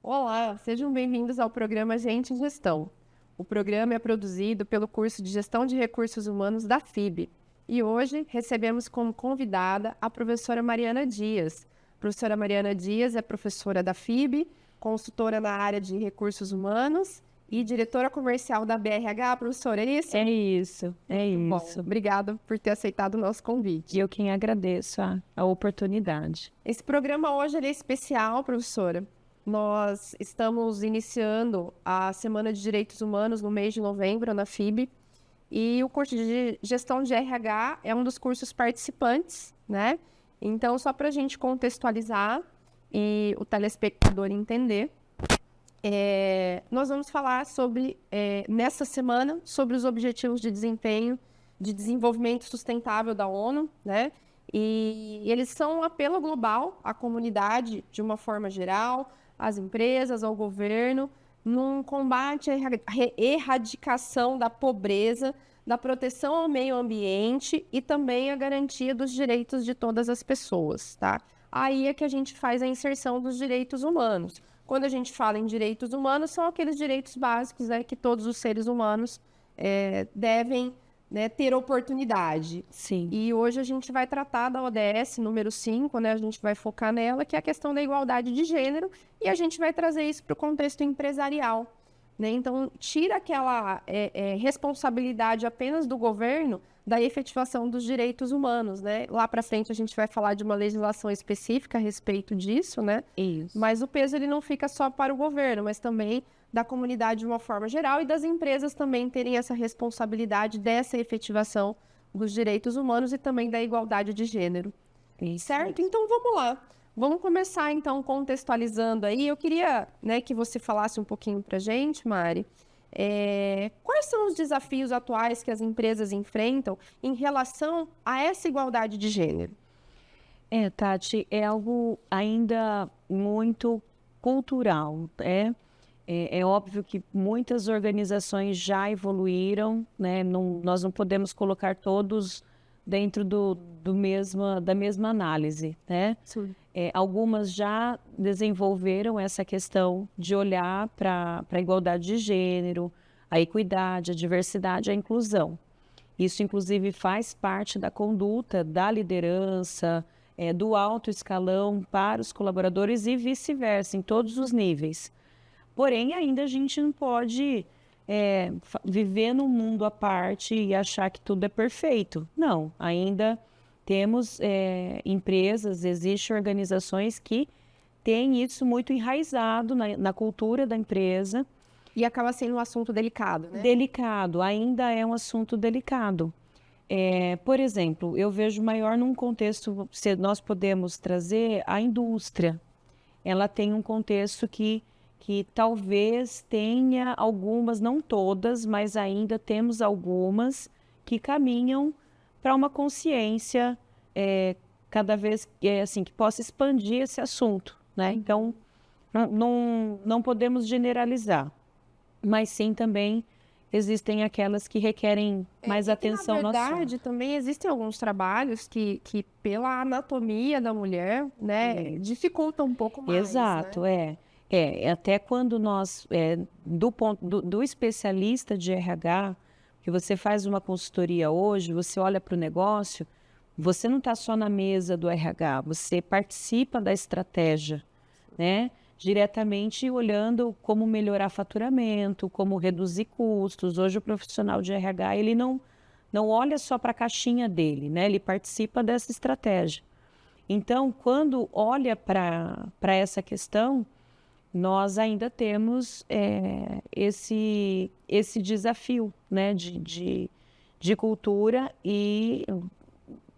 Olá, sejam bem-vindos ao programa Gente em Gestão. O programa é produzido pelo curso de Gestão de Recursos Humanos da FIB. E hoje recebemos como convidada a professora Mariana Dias. A professora Mariana Dias é professora da FIB, consultora na área de recursos humanos e diretora comercial da BRH. Professora, é isso? É isso, é Bom, isso. obrigada por ter aceitado o nosso convite. E eu quem agradeço a oportunidade. Esse programa hoje ele é especial, professora. Nós estamos iniciando a Semana de Direitos Humanos no mês de novembro na FIB e o curso de Gestão de RH é um dos cursos participantes, né? Então, só para a gente contextualizar e o telespectador entender, nós vamos falar sobre, nessa semana, sobre os Objetivos de Desempenho de Desenvolvimento Sustentável da ONU, né? E eles são um apelo global à comunidade, de uma forma geral, às empresas, ao governo, num combate à erradicação da pobreza, da proteção ao meio ambiente e também a garantia dos direitos de todas as pessoas, tá? Aí é que a gente faz a inserção dos direitos humanos. Quando a gente fala em direitos humanos, são aqueles direitos básicos, né, que todos os seres humanos devem, né, ter oportunidade. Sim. E hoje a gente vai tratar da ODS número 5, né? A gente vai focar nela, que é a questão da igualdade de gênero, e a gente vai trazer isso para o contexto empresarial, né? Então, tira aquela responsabilidade apenas do governo da efetivação dos direitos humanos, né? Lá para frente a gente vai falar de uma legislação específica a respeito disso, né? Isso. Mas o peso ele não fica só para o governo, mas também da comunidade de uma forma geral e das empresas também terem essa responsabilidade dessa efetivação dos direitos humanos e também da igualdade de gênero. Isso. Certo? Então, vamos lá. Vamos começar, então, contextualizando aí. Eu queria, né, que você falasse um pouquinho para a gente, Mari, quais são os desafios atuais que as empresas enfrentam em relação a essa igualdade de gênero? Tati, é algo ainda muito cultural, É óbvio que muitas organizações já evoluíram, né? Nós não podemos colocar todos dentro da mesma análise, né? Sim. Algumas já desenvolveram essa questão de olhar para a igualdade de gênero, a equidade, a diversidade, a inclusão. Isso, inclusive, faz parte da conduta da liderança, do alto escalão para os colaboradores e vice-versa, em todos os níveis. Porém, ainda a gente não pode viver num mundo à parte e achar que tudo é perfeito. Não, ainda temos empresas, existem organizações que têm isso muito enraizado na cultura da empresa. E acaba sendo um assunto delicado, né? Delicado, ainda é um assunto delicado. Por exemplo, eu vejo maior num contexto, se nós podemos trazer a indústria. Ela tem um contexto que talvez tenha algumas, não todas, mas ainda temos algumas que caminham para uma consciência cada vez assim, que possa expandir esse assunto, né? Então, não podemos generalizar, mas sim também existem aquelas que requerem mais atenção no assunto. Na verdade, também existem alguns trabalhos que pela anatomia da mulher, né, dificultam um pouco mais. Exato, né? Até quando nós, do especialista de RH, que você faz uma consultoria hoje, você olha para o negócio, você não está só na mesa do RH, você participa da estratégia, né? Diretamente olhando como melhorar faturamento, como reduzir custos. Hoje o profissional de RH, ele não olha só para a caixinha dele, né? Ele participa dessa estratégia. Então, quando olha para essa questão, nós ainda temos esse desafio, né, de cultura e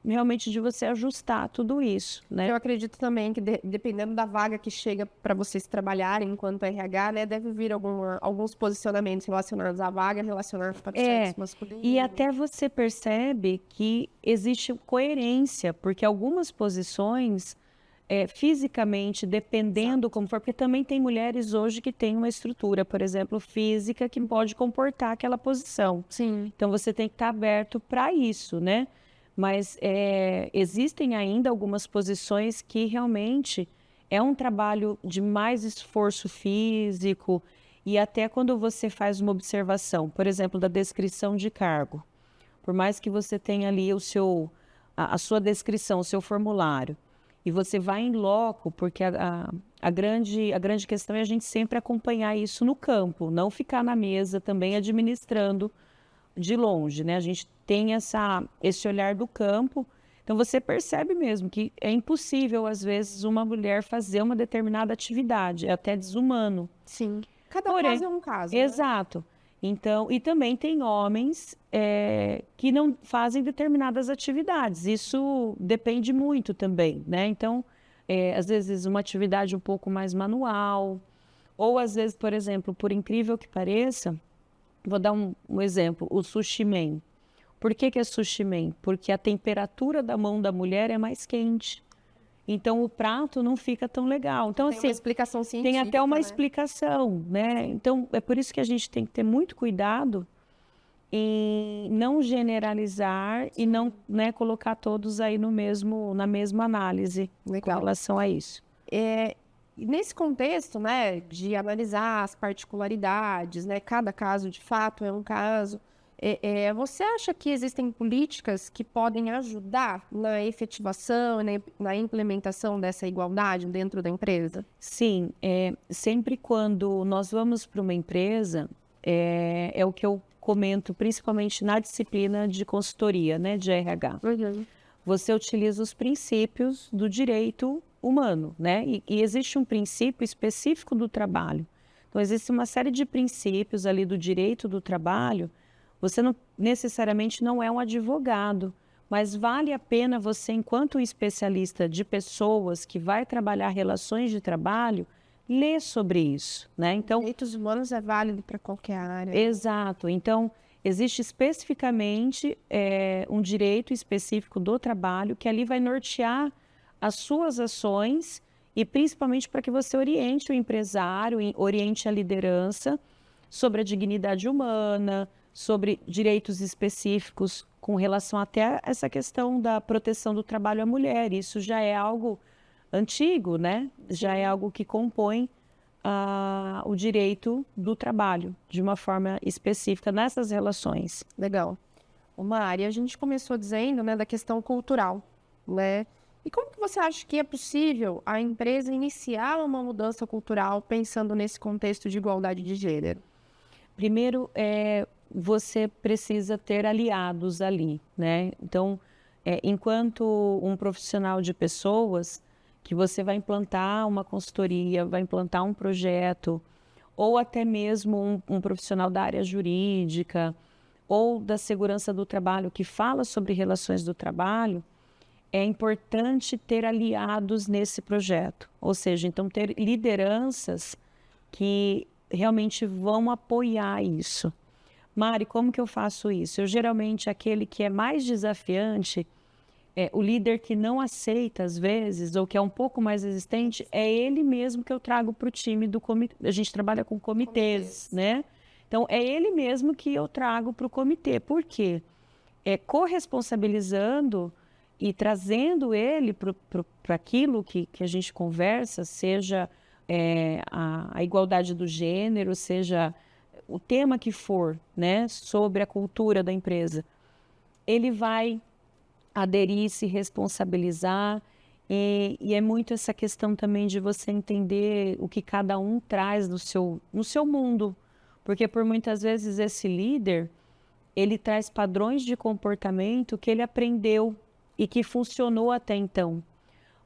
realmente de você ajustar tudo isso, né? Eu acredito também que dependendo da vaga que chega para vocês trabalharem enquanto RH, né, deve vir alguns posicionamentos relacionados à vaga, relacionados para o sexo masculino. E até você percebe que existe coerência, porque algumas posições fisicamente, dependendo como for, porque também tem mulheres hoje que têm uma estrutura, por exemplo, física, que pode comportar aquela posição. Sim. Então, você tem que estar aberto para isso, né? Mas existem ainda algumas posições que realmente é um trabalho de mais esforço físico e até quando você faz uma observação, por exemplo, da descrição de cargo. Por mais que você tenha ali a sua descrição, o seu formulário, e você vai em loco, porque a grande questão é a gente sempre acompanhar isso no campo, não ficar na mesa também administrando de longe, né? A gente tem esse olhar do campo, então você percebe mesmo que é impossível, às vezes, uma mulher fazer uma determinada atividade, é até desumano. Sim. Cada Porém, caso é um caso, né? exato. Então, e também tem homens que não fazem determinadas atividades. Isso depende muito também, né? Então, às vezes uma atividade um pouco mais manual, ou às vezes, por exemplo, por incrível que pareça, vou dar um exemplo, o sushi man. Por que que é sushi man? Porque a temperatura da mão da mulher é mais quente. Então, o prato não fica tão legal. Então, Tem assim, uma explicação tem até uma científica, né? explicação, né? Então, é por isso que a gente tem que ter muito cuidado em não generalizar e não, né, colocar todos aí na mesma análise com Legal. relação a isso. E nesse contexto, né, de analisar as particularidades, né, cada caso de fato é um caso, você acha que existem políticas que podem ajudar na efetivação, na implementação dessa igualdade dentro da empresa? Sim, sempre quando nós vamos para uma empresa, é o que eu comento, principalmente na disciplina de consultoria, né, de RH. Você utiliza os princípios do direito humano, né? E existe um princípio específico do trabalho. Então, existe uma série de princípios ali do direito do trabalho. Você não necessariamente não é um advogado, mas vale a pena você, enquanto um especialista de pessoas que vai trabalhar relações de trabalho, ler sobre isso, né? Então, Direitos humanos é válido para qualquer área. exato. Então, existe especificamente um direito específico do trabalho que ali vai nortear as suas ações e principalmente para que você oriente o empresário, oriente a liderança sobre a dignidade humana, sobre direitos específicos com relação até a essa questão da proteção do trabalho à mulher. Isso já é algo antigo, né? Já é algo que compõe o direito do trabalho de uma forma específica nessas relações. Legal. Mari, a gente começou dizendo, né, da questão cultural, né? E como que você acha que é possível a empresa iniciar uma mudança cultural pensando nesse contexto de igualdade de gênero? Primeiro, você precisa ter aliados ali, né? Então, enquanto um profissional de pessoas, que você vai implantar uma consultoria, vai implantar um projeto, ou até mesmo um profissional da área jurídica, ou da segurança do trabalho, que fala sobre relações do trabalho, é importante ter aliados nesse projeto. Ou seja, então ter lideranças que realmente vão apoiar isso. Mari, como que eu faço isso? Eu geralmente, aquele que é mais desafiante, o líder que não aceita às vezes, ou que é um pouco mais resistente, é ele mesmo que eu trago para o time do comitê. A gente trabalha com comitês, né? Então, é ele mesmo que eu trago para o comitê. Por quê? Corresponsabilizando e trazendo ele para aquilo que a gente conversa, seja a igualdade do gênero, seja o tema que for, né, sobre a cultura da empresa, ele vai aderir, se responsabilizar, e é muito essa questão também de você entender o que cada um traz no seu mundo, porque por muitas vezes esse líder, ele traz padrões de comportamento que ele aprendeu e que funcionou até então.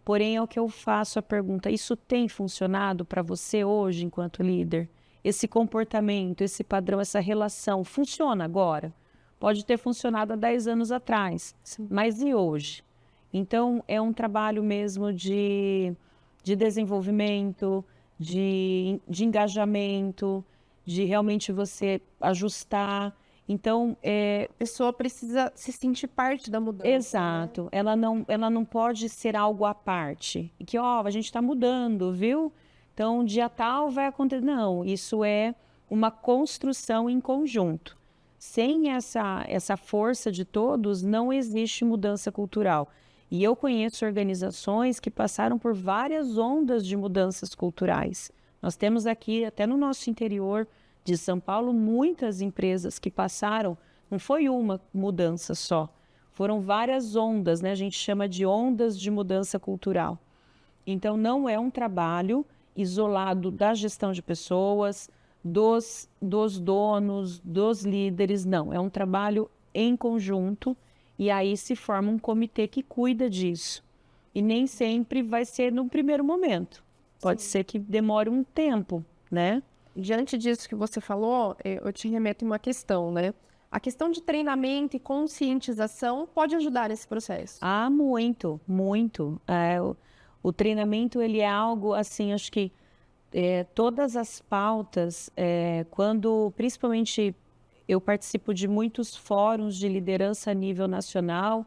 Porém, é o que eu faço a pergunta, isso tem funcionado para você hoje enquanto líder? Esse comportamento, esse padrão, essa relação, funciona agora? Pode ter funcionado há 10 anos atrás, sim, mas e hoje? Então, é um trabalho mesmo de desenvolvimento, de engajamento, de realmente você ajustar. Então, A pessoa precisa se sentir parte da mudança. exato. Né? Ela não pode ser algo à parte. E que, a gente está mudando, viu? Então, dia tal vai acontecer. Não, isso é uma construção em conjunto. Sem essa força de todos, não existe mudança cultural. E eu conheço organizações que passaram por várias ondas de mudanças culturais. Nós temos aqui, até no nosso interior de São Paulo, muitas empresas que passaram, não foi uma mudança só, foram várias ondas, né? A gente chama de ondas de mudança cultural. Então, não é um trabalho isolado da gestão de pessoas, dos donos, dos líderes, não. É um trabalho em conjunto e aí se forma um comitê que cuida disso. E nem sempre vai ser no primeiro momento. Pode ser que demore um tempo, né? Diante disso que você falou, eu te remeto a uma questão, né? A questão de treinamento e conscientização pode ajudar nesse processo. Ah, muito, muito. O treinamento, ele é algo, assim, acho que todas as pautas, quando, principalmente, eu participo de muitos fóruns de liderança a nível nacional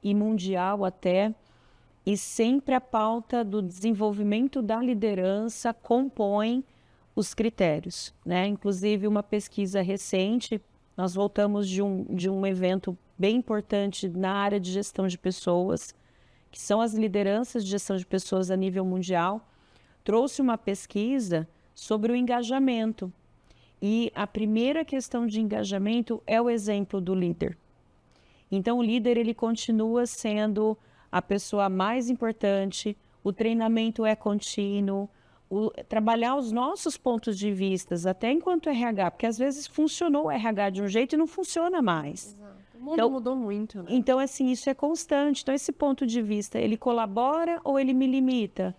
e mundial até, e sempre a pauta do desenvolvimento da liderança compõe os critérios, né? Inclusive, uma pesquisa recente, nós voltamos de um evento bem importante na área de gestão de pessoas, que são as lideranças de gestão de pessoas a nível mundial, trouxe uma pesquisa sobre o engajamento. E a primeira questão de engajamento é o exemplo do líder. Então, o líder, ele continua sendo a pessoa mais importante, o treinamento é contínuo, trabalhar os nossos pontos de vista, até enquanto RH, porque às vezes funcionou o RH de um jeito e não funciona mais. Exato. O mundo mudou muito, né? Então, assim, isso é constante. Então, esse ponto de vista, ele colabora ou ele me limita?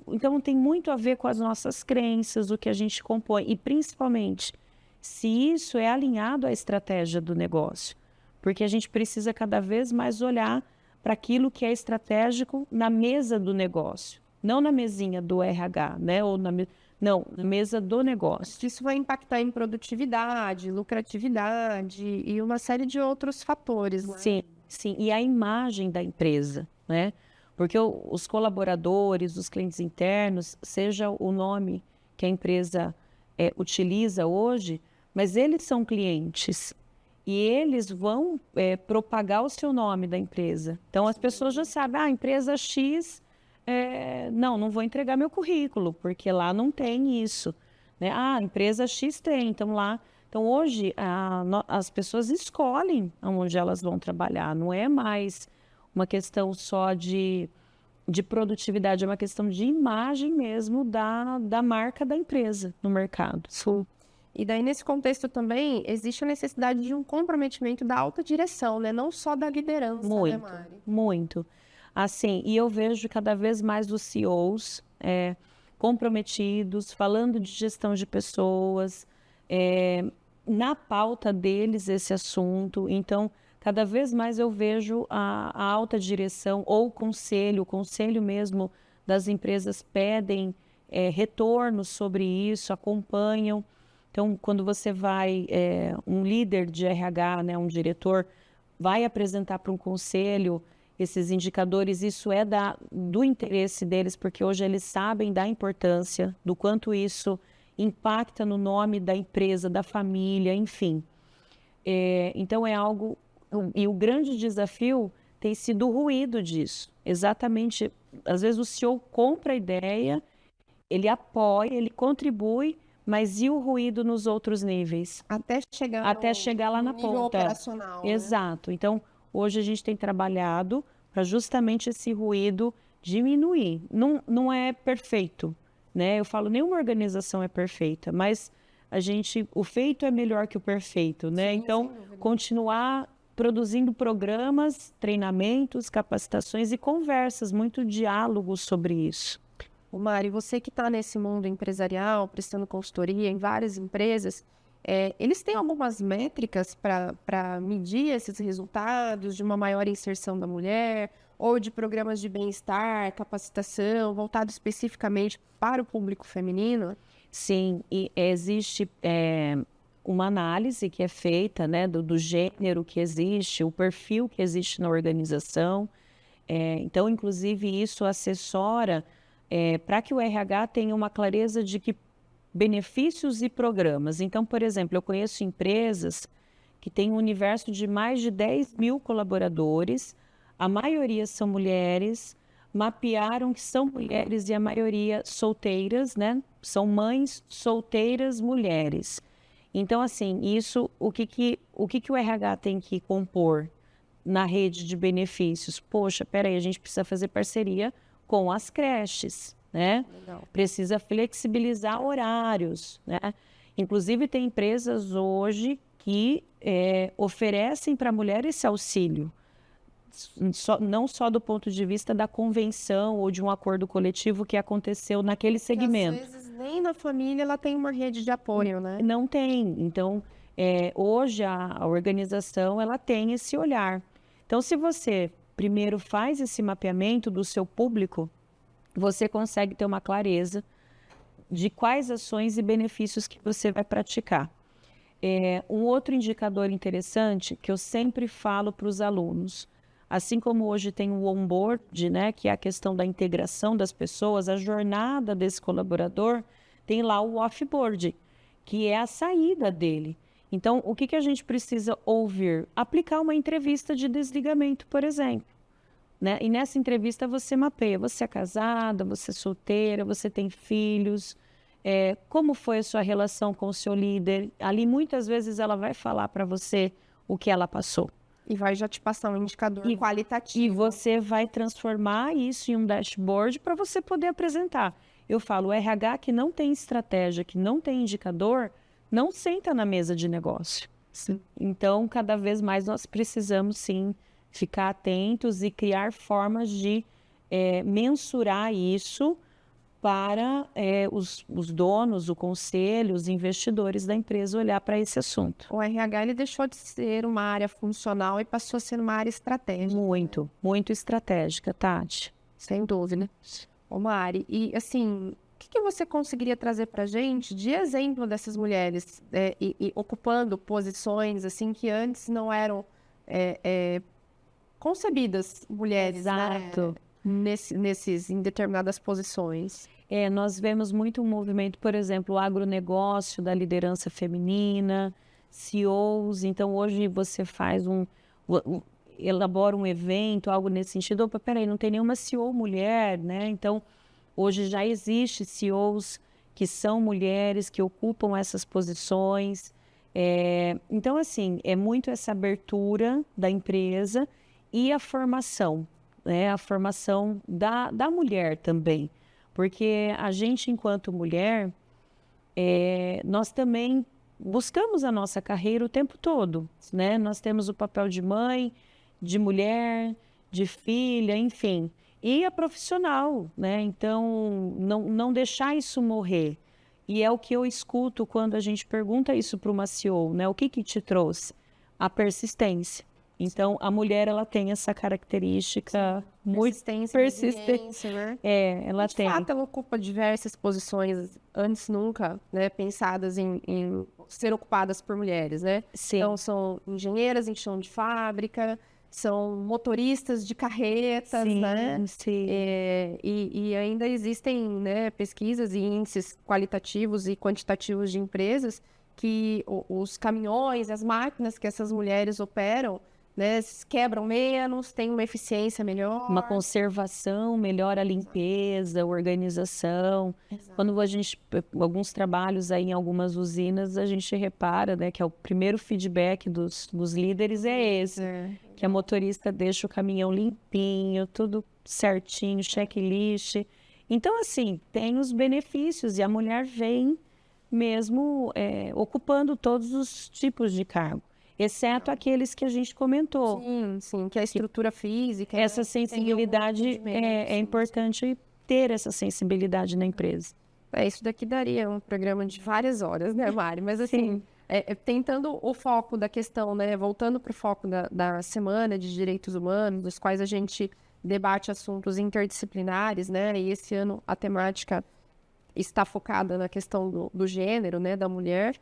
Então, tem muito a ver com as nossas crenças, o que a gente compõe. E, principalmente, se isso é alinhado à estratégia do negócio. Porque a gente precisa cada vez mais olhar para aquilo que é estratégico na mesa do negócio. Não na mesinha do RH, né? Não, na mesa do negócio. Isso vai impactar em produtividade, lucratividade e uma série de outros fatores, né? Sim, sim. E a imagem da empresa, né? Porque os colaboradores, os clientes internos, seja o nome que a empresa utiliza hoje, mas eles são clientes e eles vão propagar o seu nome da empresa. Então, as pessoas já sabem, a empresa X, não vou entregar meu currículo, porque lá não tem isso, né? A empresa X tem, então lá... Então, hoje, as pessoas escolhem onde elas vão trabalhar, não é mais uma questão só de produtividade, é uma questão de imagem mesmo da marca da empresa no mercado. Sim. E daí, nesse contexto também, existe a necessidade de um comprometimento da alta direção, né? Não só da liderança, muito, né, Mari? Muito. Assim, e eu vejo cada vez mais os CEOs comprometidos, falando de gestão de pessoas, na pauta deles esse assunto. Então, cada vez mais eu vejo a alta direção ou o conselho mesmo das empresas pedem retorno sobre isso, acompanham. Então, quando você vai, um líder de RH, né, um diretor, vai apresentar para um conselho esses indicadores, isso é do interesse deles, porque hoje eles sabem da importância, do quanto isso impacta no nome da empresa, da família, enfim. Então, é algo... E o grande desafio tem sido o ruído disso. Exatamente, às vezes o CEO compra a ideia, ele apoia, ele contribui, mas e o ruído nos outros níveis? Até chegar lá na nível ponta. operacional, Exato. Né? Então, hoje a gente tem trabalhado para justamente esse ruído diminuir. Não é perfeito, né? Eu falo, nenhuma organização é perfeita, mas o feito é melhor que o perfeito, né? Sim, então, continuar produzindo programas, treinamentos, capacitações e conversas, muito diálogo sobre isso. Mari, você que está nesse mundo empresarial, prestando consultoria em várias empresas, eles têm algumas métricas para medir esses resultados de uma maior inserção da mulher ou de programas de bem-estar, capacitação, voltado especificamente para o público feminino? Sim, e existe uma análise que é feita, né, do gênero que existe, o perfil que existe na organização. Então, inclusive, isso assessora para que o RH tenha uma clareza de que benefícios e programas. Então, por exemplo, eu conheço empresas que têm um universo de mais de 10 mil colaboradores, a maioria são mulheres, mapearam que são mulheres e a maioria solteiras, né? São mães solteiras mulheres. Então, assim, isso, o que o RH tem que compor na rede de benefícios? Poxa, peraí, a gente precisa fazer parceria com as creches, né? Legal. Precisa flexibilizar horários, né? Inclusive, tem empresas hoje que oferecem para a mulher esse auxílio, não só do ponto de vista da convenção ou de um acordo coletivo que aconteceu naquele segmento. Porque, às vezes, nem na família ela tem uma rede de apoio, né? Não tem. Então, hoje a organização ela tem esse olhar. Então, se você primeiro faz esse mapeamento do seu público, você consegue ter uma clareza de quais ações e benefícios que você vai praticar. Um outro indicador interessante que eu sempre falo para os alunos, assim como hoje tem o onboard, né, que é a questão da integração das pessoas, a jornada desse colaborador, tem lá o offboard, que é a saída dele. Então, o que a gente precisa ouvir? Aplicar uma entrevista de desligamento, por exemplo. Né? E nessa entrevista você mapeia, você é casada, você é solteira, você tem filhos, como foi a sua relação com o seu líder? Ali muitas vezes ela vai falar para você o que ela passou. E vai já te passar um indicador qualitativo. E você vai transformar isso em um dashboard para você poder apresentar. Eu falo, o RH que não tem estratégia, que não tem indicador, não senta na mesa de negócio. Sim. Então, cada vez mais nós precisamos, sim, ficar atentos e criar formas de mensurar isso para os donos, o conselho, os investidores da empresa olhar para esse assunto. O RH ele deixou de ser uma área funcional e passou a ser uma área estratégica. Muito, muito estratégica, Tati. Sem dúvida. Ô Mari, e assim, o que você conseguiria trazer para a gente de exemplo dessas mulheres e ocupando posições assim que antes não eram concebidas mulheres, Exato. Né? Em determinadas posições. Nós vemos muito um movimento, por exemplo, o agronegócio da liderança feminina, CEOs. Então, hoje você faz elabora um evento, algo nesse sentido. Opa, peraí, não tem nenhuma CEO mulher, né? Então, hoje já existe CEOs que são mulheres, que ocupam essas posições. Então, assim, é muito essa abertura da empresa e a formação, né? A formação da mulher também. Porque a gente, enquanto mulher, nós também buscamos a nossa carreira o tempo todo, né? Nós temos o papel de mãe, de mulher, de filha, enfim. E a profissional, né? Então, não deixar isso morrer. E é o que eu escuto quando a gente pergunta isso para uma CEO, né? O que te trouxe? A persistência. Então, a mulher, ela tem essa característica muito persistente. Né? Ela tem. De fato, ela ocupa diversas posições antes nunca, né, pensadas em ser ocupadas por mulheres, né? Sim. Então, são engenheiras em chão de fábrica, são motoristas de carretas, sim, né? Sim. E ainda existem, né, pesquisas e índices qualitativos e quantitativos de empresas que os caminhões, as máquinas que essas mulheres operam, né, quebram menos, tem uma eficiência melhor. Uma conservação, melhora a limpeza, a organização. Exato. Quando alguns trabalhos aí em algumas usinas, a gente repara, né, que é o primeiro feedback dos líderes esse, que a motorista deixa o caminhão limpinho, tudo certinho, checklist. Então, assim, tem os benefícios e a mulher vem mesmo ocupando todos os tipos de cargo. Exceto aqueles que a gente comentou. Sim, que a estrutura física. Essa sensibilidade é importante ter essa sensibilidade na empresa. Isso daqui daria um programa de várias horas, né, Mari? Mas assim, tentando o foco da questão, né? Voltando para o foco da Semana de Direitos Humanos, dos quais a gente debate assuntos interdisciplinares, né? E esse ano a temática está focada na questão do gênero, né, da mulher.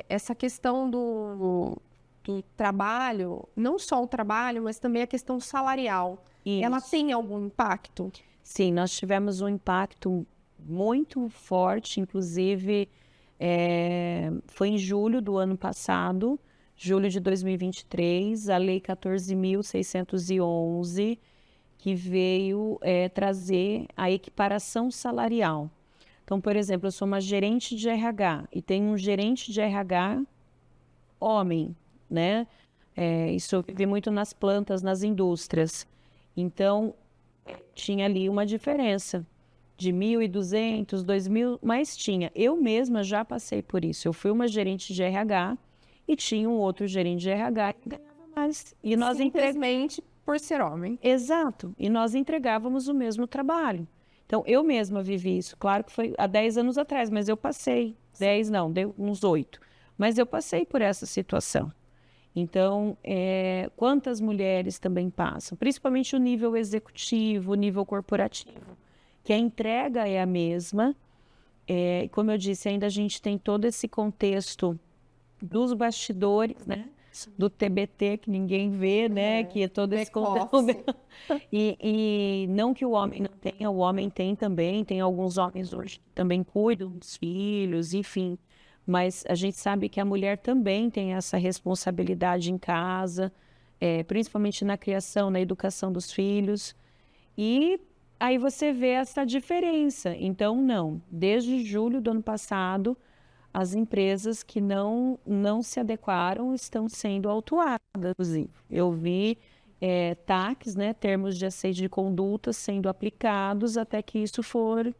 Essa questão do trabalho, não só o trabalho, mas também a questão salarial. Isso. Ela tem algum impacto? Sim, nós tivemos um impacto muito forte, inclusive foi em julho do ano passado, julho de 2023, a Lei 14.611, que veio trazer a equiparação salarial. Então, por exemplo, eu sou uma gerente de RH e tem um gerente de RH homem, né? Isso eu vivi muito nas plantas, nas indústrias. Então, tinha ali uma diferença de 1.200, 2.000, mas tinha. Eu mesma já passei por isso. Eu fui uma gerente de RH e tinha um outro gerente de RH que ganhava mais. E nós Simplesmente por ser homem. Exato. E nós entregávamos o mesmo trabalho. Então, eu mesma vivi isso. Claro que foi há 10 anos atrás, mas eu passei. 10 não, deu uns 8. Mas eu passei por essa situação. Então, quantas mulheres também passam? Principalmente o nível executivo, o nível corporativo, que a entrega é a mesma. Como eu disse, ainda a gente tem todo esse contexto dos bastidores, né? Do TBT, que ninguém vê, né? Que é todo esse conteúdo. E não que o homem não tenha, o homem tem também. Tem alguns homens hoje que também cuidam dos filhos, enfim. Mas a gente sabe que a mulher também tem essa responsabilidade em casa, principalmente na criação, na educação dos filhos. E aí você vê essa diferença. Então, não. Desde julho do ano passado, as empresas que não se adequaram estão sendo autuadas, inclusive. Eu vi TACs, né, termos de assédio de conduta, sendo aplicados até que isso foi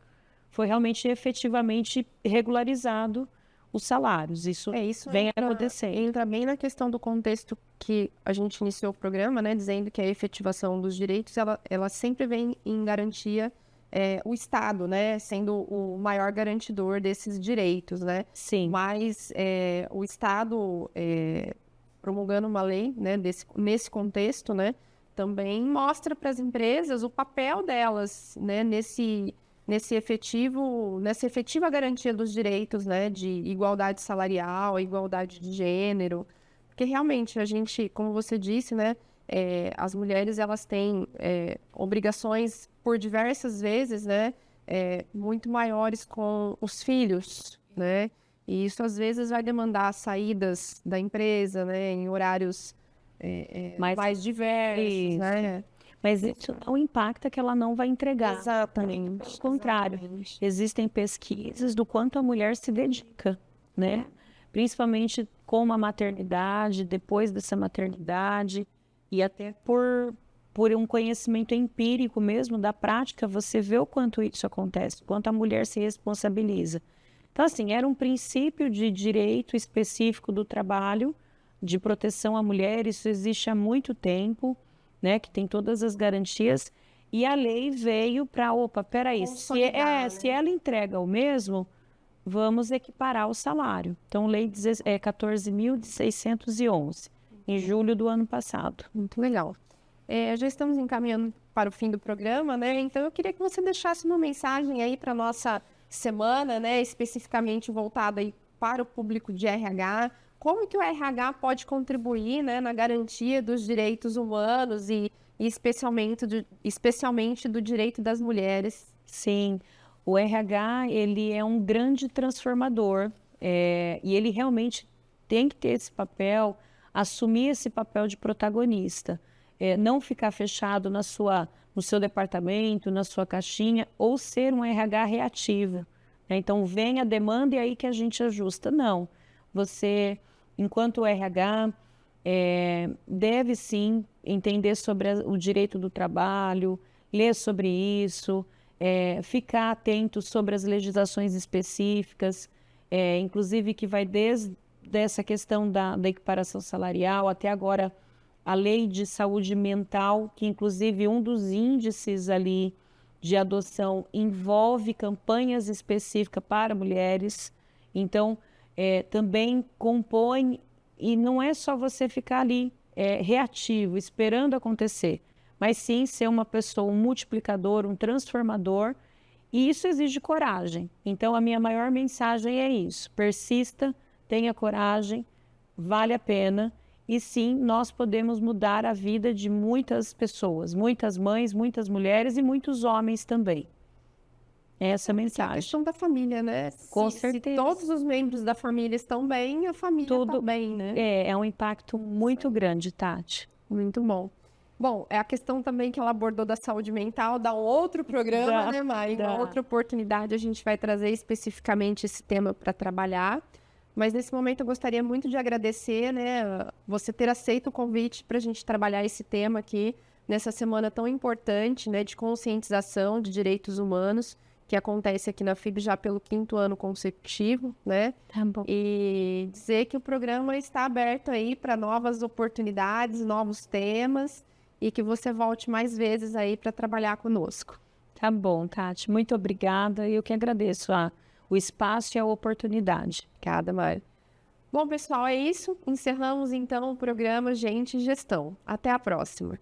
realmente efetivamente regularizado os salários. Isso vem acontecendo. Entra bem na questão do contexto que a gente iniciou o programa, né, dizendo que a efetivação dos direitos, ela sempre vem em garantia o Estado, né, sendo o maior garantidor desses direitos, né? Sim. Mas o Estado promulgando uma lei, né, nesse contexto, né, também mostra para as empresas o papel delas, né, nessa efetiva garantia dos direitos, né, de igualdade salarial, igualdade de gênero, porque realmente a gente, como você disse, né, as mulheres elas têm obrigações por diversas vezes, né, muito maiores com os filhos, né, e isso às vezes vai demandar saídas da empresa, né, em horários mais diversos, né. Mas isso não impacta que ela não vai entregar. Exatamente. Ao contrário, existem pesquisas do quanto a mulher se dedica, né? Principalmente com a maternidade, depois dessa maternidade, e até por um conhecimento empírico mesmo da prática, você vê o quanto isso acontece, o quanto a mulher se responsabiliza. Então, assim, era um princípio de direito específico do trabalho, de proteção à mulher, isso existe há muito tempo, né, que tem todas as garantias, e a lei veio para, peraí, se ela entrega o mesmo, vamos equiparar o salário. Então, lei 14.611, em julho do ano passado. Muito legal. Já estamos encaminhando para o fim do programa, né? Então, eu queria que você deixasse uma mensagem aí para a nossa semana, né, especificamente voltada aí para o público de RH. Como que o RH pode contribuir, né, na garantia dos direitos humanos e especialmente do direito das mulheres? Sim, o RH ele é um grande transformador e ele realmente tem que ter esse papel, assumir esse papel de protagonista, não ficar fechado no seu departamento, na sua caixinha, ou ser um RH reativo, né? Então, vem a demanda e aí que a gente ajusta. Não, você, enquanto RH, deve sim entender sobre o direito do trabalho, ler sobre isso, ficar atento sobre as legislações específicas, inclusive que vai desde essa questão da equiparação salarial até agora a lei de saúde mental, que inclusive um dos índices ali de adoção envolve campanhas específicas para mulheres. Então, também compõe, e não é só você ficar ali reativo, esperando acontecer, mas sim ser uma pessoa, um multiplicador, um transformador, e isso exige coragem. Então, a minha maior mensagem é isso: persista, tenha coragem, vale a pena, e sim, nós podemos mudar a vida de muitas pessoas, muitas mães, muitas mulheres e muitos homens também. Essa Que é a mensagem. questão da família, né? Com Se certeza. todos os membros da família estão bem, a família está Tudo bem, né? é um impacto muito grande, Tati. Muito bom. Bom, é a questão também que ela abordou da saúde mental, dá um outro programa, Dá, né, Mai? dá. Uma outra oportunidade a gente vai trazer especificamente esse tema para trabalhar. Mas nesse momento eu gostaria muito de agradecer, né, você ter aceito o convite para a gente trabalhar esse tema aqui nessa semana tão importante, né, de conscientização de direitos humanos, que acontece aqui na FIB já pelo 5º ano consecutivo, né? Tá bom. E dizer que o programa está aberto aí para novas oportunidades, novos temas, e que você volte mais vezes aí para trabalhar conosco. Tá bom, Tati. Muito obrigada. Eu que agradeço o espaço e a oportunidade. Obrigada, Mari. Bom, pessoal, é isso. Encerramos então o programa Gente e Gestão. Até a próxima.